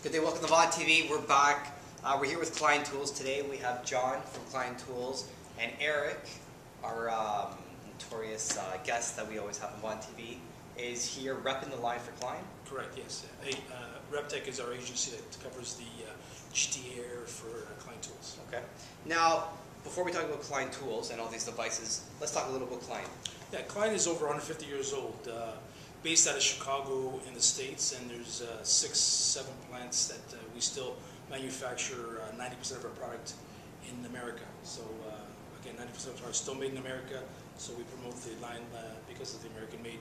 Good day, welcome to Vaughan TV. We're back. We're here with Klein Tools today. We have John from Klein Tools and Eric, our notorious guest that we always have on Vaughan TV, is here repping the line for Klein. Correct, yes. Reptech is our agency that covers the GTA area for Klein Tools. Okay. Now, before we talk about Klein Tools and all these devices, let's talk a little about Klein. Yeah, Klein is over 150 years old, based out of Chicago in the States, and there's 6-7 plants that we still manufacture 90% of our product in America. So again, 90% of our product still made in America, so we promote the line because of the American-made.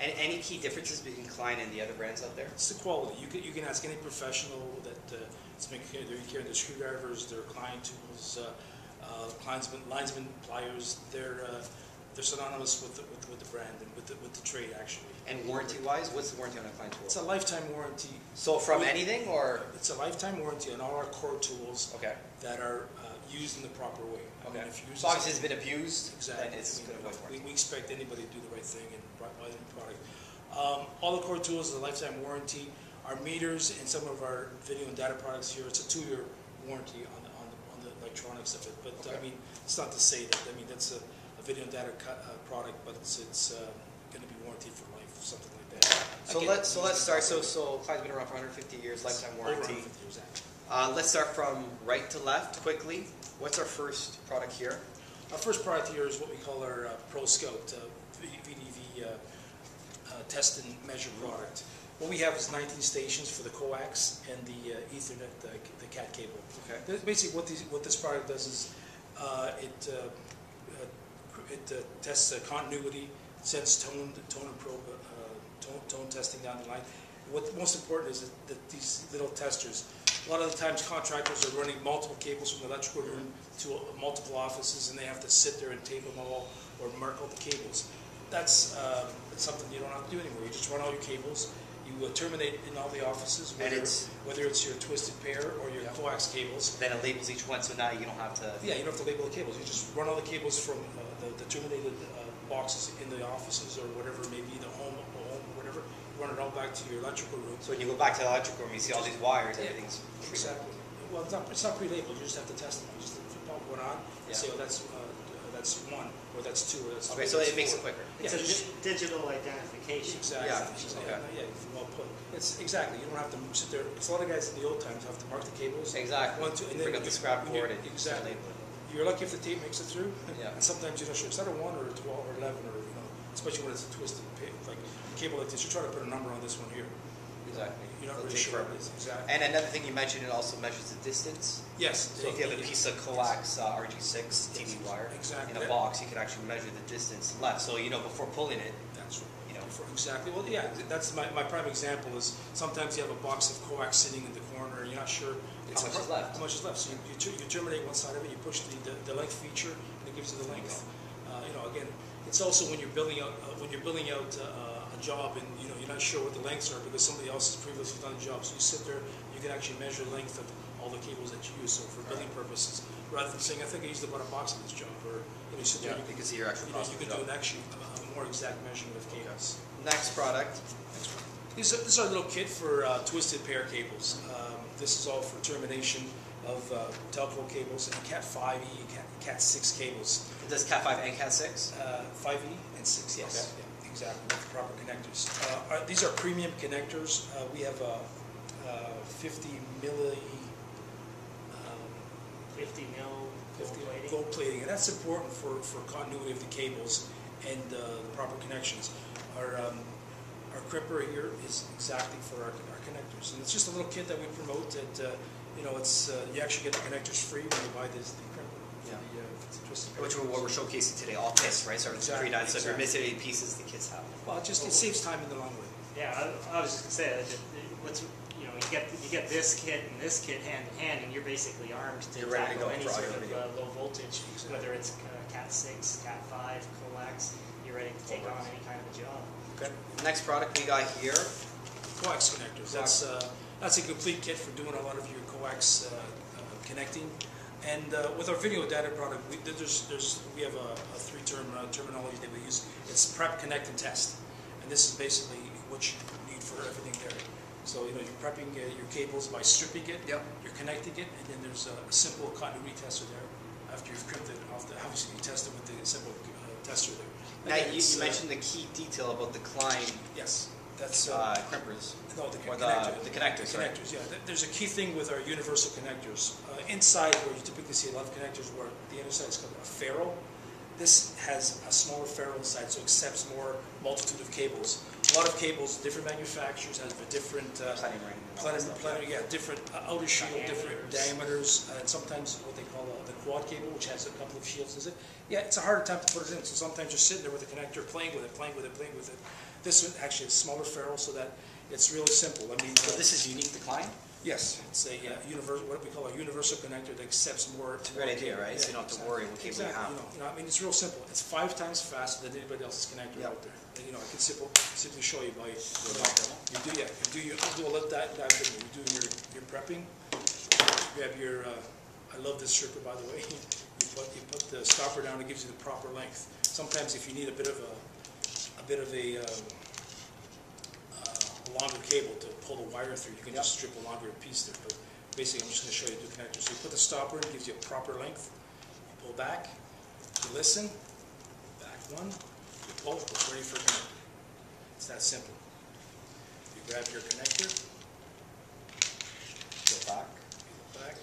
And any key differences between Klein and the other brands out there? It's the quality. You can ask any professional that is making carrying their screwdrivers, their Klein tools, linesman pliers. They're synonymous with the brand and with the trade actually. And warranty-wise, what's the warranty on a Klein tool? It's a lifetime warranty. So from anything, or? It's a lifetime warranty on all our core tools. Okay. That are used in the proper way. Okay. I mean, if you so obviously it's been abused, exactly. then it's going to avoid warranty. We expect anybody to do the right thing and buy the product. All the core tools is a lifetime warranty. Our meters and some of our video and data products here, it's a 2-year warranty on the electronics of it. But okay. I mean, it's not to say that. I mean, that's a video and data product, but it's going to be warranted for life, something like that. So let's start. So Klein's been around for 150 years, lifetime warranty. Over 150 years, actually. Let's start from right to left quickly. What's our first product here? Our first product here is what we call our Pro Scout VDV test and measure product. What we have is 19 stations for the coax and the Ethernet, the CAT cable. Okay. Basically, what this product does is it tests continuity, sends tone and probe, tone testing down the line. What's most important is that these little testers, a lot of the times contractors are running multiple cables from the electrical room to multiple offices, and they have to sit there and tape them all or mark all the cables. That's something you don't have to do anymore. You just run all your cables. You terminate in all the offices, whether it's your twisted pair or your coax cables. Then it labels each one, so now you don't have to... Yeah, you don't have to label the cables. You just run all the cables from the terminated boxes in the offices or whatever it may be, the home or whatever. Run it all back to your electrical room. So when you go back to the electrical room, you see all these wires, everything's exactly. Well, it's not pre-labeled. You just have to test them. You just pump one on and say, oh, that's one, or that's two, or that's three. Okay, so it makes it quicker. It's a digital identification. Exactly. Yeah. Yeah, well put. It's exactly. You don't have to sit there. Because a lot of guys in the old times have to mark the cables. Exactly. One, two, and bring up the scrap board and exactly. You're lucky if the tape makes it through. Yeah. And sometimes you're not sure. It's not a 1 or a 12 or 11 or especially when it's a twisted like a cable like this. You're trying to put a number on this one here. Exactly. You're not really sure. Exactly. And another thing you mentioned, it also measures the distance. Yes. So if you have a piece of coax RG6 TV wire in a box, you can actually measure the distance left. So before pulling it. That's right. Exactly. Well, yeah. That's my prime example is sometimes you have a box of coax sitting in the corner and you're not sure how much is left. How much is left? So you terminate one side of it. You push the length feature and it gives you the length. Again, it's also when you're building out a job and you're not sure what the lengths are because somebody else has previously done the job. So you sit there, you can actually measure the length of all the cables that you use. So for building purposes, rather than saying I think I used about a box on this job, or you sit there, you can see your actual cost. You can do a more exact measurement of cables. Next product. This is our little kit for twisted pair cables. This is all for termination of telco cables and Cat 5e and Cat 6 cables. Does Cat 5 and Cat 6? 5e and 6, yes. Okay. Yeah, exactly, with the proper connectors. These are premium connectors. We have 50 mil gold plating, and that's important for continuity of the cables and the proper connections. Our crimper here is exactly for our connectors, and it's just a little kit that we promote. That you actually get the connectors free when you buy the crimper. Yeah. Which is what we're showcasing today, all kits, right? So it's pre-done. So if you're missing any pieces, the kits have them. Well, it saves time in the long run. Yeah, I was just gonna say you get this kit and this kit hand in hand, and you're basically armed to tackle any sort of low voltage, whether it's Cat 6, Cat 5, coax. You're ready to take on any kind of a job. Okay. Next product we got here. Coax connectors. That's a complete kit for doing a lot of your coax connecting. And with our video data product, we have a three-term terminology that we use. It's prep, connect, and test. And this is basically what you need for everything there. So, you're prepping your cables by stripping it, Yep. you're connecting it, and then there's a simple continuity tester there. After you've crimped it off, obviously you test it with the simple tester there. Now, Again, you mentioned the key detail about the Klein yes, that's crimpers. no, the Or connector. the connectors, right? Connectors, yeah. There's a key thing with our universal connectors. Inside, where you typically see a lot of connectors, where the inner side is called a ferrule. This has a smaller ferrule inside, so it accepts more multitude of cables. A lot of cables, different manufacturers have a different Planning ring. different outer shield, different diameters, and sometimes what they call the quad cable, which has a couple of shields. Is it? Yeah, it's a harder time to put it in. So sometimes you're sitting there with a connector, playing with it. This one actually has smaller ferrule, so that it's really simple. I mean, So this is unique to Klein? yes, it's a universal, what we call a universal connector that accepts more. It's a great idea, right? So you don't have to worry what cable you have. I mean, it's real simple. It's 5 times faster than anybody else's connector out there. And, I can simply show you by, you do a little dive in. You do your prepping. You grab your, I love this stripper, by the way. You put the stopper down, it gives you the proper length. Sometimes if you need a bit of a longer cable to pull the wire through, you can just strip a longer piece there. But basically, I'm just going to show you the connector. So you put the stopper in, it gives you a proper length. You pull back, you listen, back one, you pull, it's ready for a connector. It's that simple. You grab your connector, Go back. peel it back.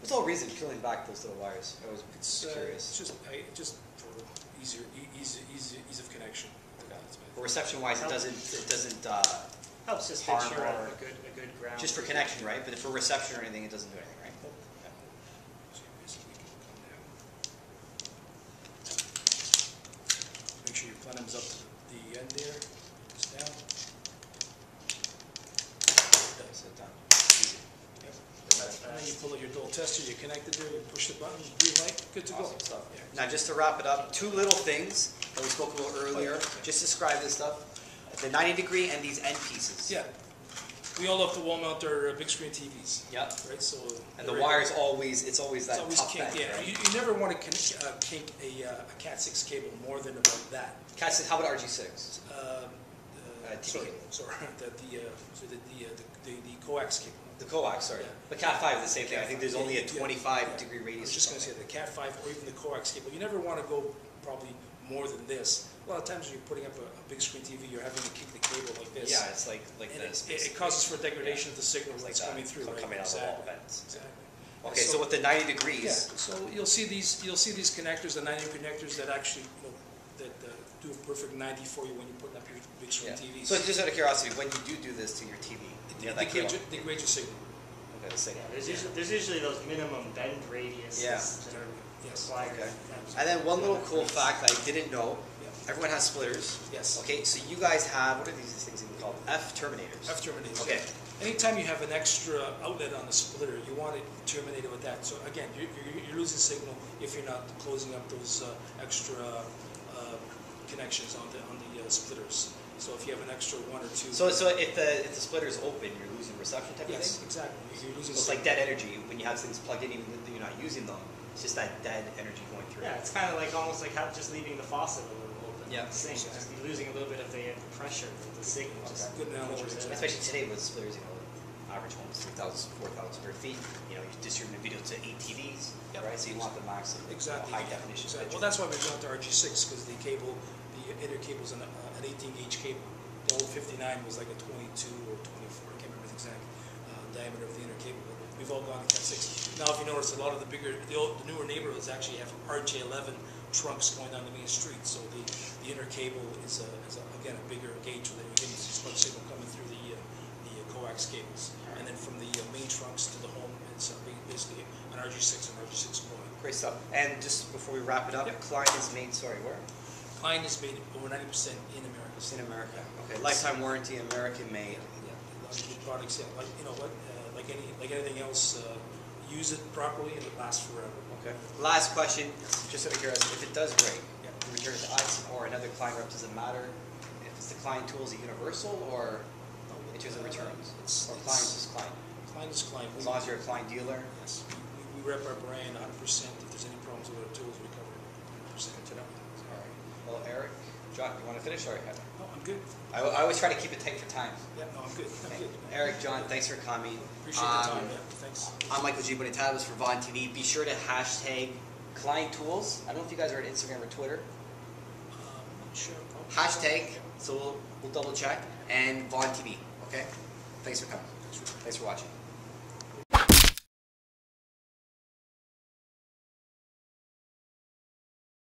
What's the whole reason peeling back those little wires? I was curious. It's just for ease of connection. For reception-wise, it doesn't Helps just harm make sure or- a good ground. just for connection, right? But for reception or anything, it doesn't do anything, right? So you basically can come down. Make sure your plenum's up to the end there. It's down. So done. Easy. Yep. That's And then you fast. pull out your dual tester, you connect it there, you push the button, green light, good to go. Awesome stuff. Yeah. Now, just to wrap it up, 2 little things that we spoke about earlier. Just describe this stuff. The 90-degree and these end pieces. Yeah. We all love to wall mount our big screen TVs, Yep. right? So. And the wire's always, it's always that It's always tough kink, bend, yeah. right? You never want to kink a Cat 6 cable more than about that. How about RG6? Sorry, the coax cable. The coax, sorry. Yeah. But Cat 5 is the same thing. I think there's only a Yeah, 25-degree I radius. was just going to say the Cat 5 or even the coax cable. You never want to go probably more than this. A lot of times when you're putting up a big screen TV, you're having to kick the cable like this. Yeah, it's like And this. it causes for degradation of the signal Like that's that, coming through. Right? coming out of the wall Exactly. vents. Exactly. Okay, so with the 90 degrees, Yeah, so you'll see these connectors, the 90 connectors that actually that do a perfect 90 for you when you're putting up your big screen TVs. So just out of curiosity, when you do this to your TV, you have that cable. degrade your signal. Okay, the signal. Yeah, there's usually those minimum bend radiuses Yeah. that are Yes. required. Okay. And then one little cool fact that I didn't know, Yeah. everyone has splitters. Yes. Okay, so you guys have, what are these things even called? F terminators. F terminators. Okay. Anytime you have an extra outlet on the splitter, you want it terminated with that. So again, you're losing signal if you're not closing up those extra connections on the splitters. So if you have an extra 1 or 2. So if the splitter is open, you're losing reception type of yes, thing? exactly. You're losing. So it's like dead energy when you have things plugged in, even though you're not using them. It's just that dead energy going through. Yeah, it's kind of like almost like just leaving the faucet a little open. Yeah. The sink, just losing a little bit of the pressure, the signal. Just Good analogy. pours it out. Especially today with splitters, average homes, 3,000, 4,000 square feet. You distribute video to 8 TVs, right? So you want the maximum high definition. Exactly. Well, that's why we went to RG6 because the cable, the inner cable is an 18 gauge cable. The old 59 was like a 22 or 24. I can't remember the exact diameter of the inner cable. But we've all gone to Cat 6. Now, if you notice, a lot of the newer neighborhoods actually have RJ11 trunks going down the main street. So the inner cable is again a bigger gauge so that you're getting as much signal coming through the coax cables. And then from the main trunks to the home, it's basically an RG6 and RG6 coil. Great stuff. And just before we wrap it up, Klein is made, where? Klein is made over 90% in America. It's in America. Okay. Lifetime warranty, American made. Yeah, a lot of good products. Yeah, like anything else, use it properly and it lasts forever. Okay. Last question, just out of curiosity, if it does break, you return it to us or another Klein rep, does it matter if it's the Klein Tools, a universal, or in terms of returns? Or Klein is just Klein? Klein is Klein. As long as you're a Klein dealer? Yes. We rep our brand 100%. If there's any problems with our tools, we cover it 100%. All right. Well, Eric, John, you want to finish? Or No, I'm good. I always try to keep it tight for time. Yeah, no, I'm good. I'm good. Eric, John, thanks for coming. Appreciate the time. Yeah, thanks. I'm Michael Bonitatibus for Vaughan TV. Be sure to hashtag Klein Tools. I don't know if you guys are on Instagram or Twitter. Sure. Hashtag, so we'll double check, and Vaughan TV. Okay? Thanks for coming. Thanks for watching.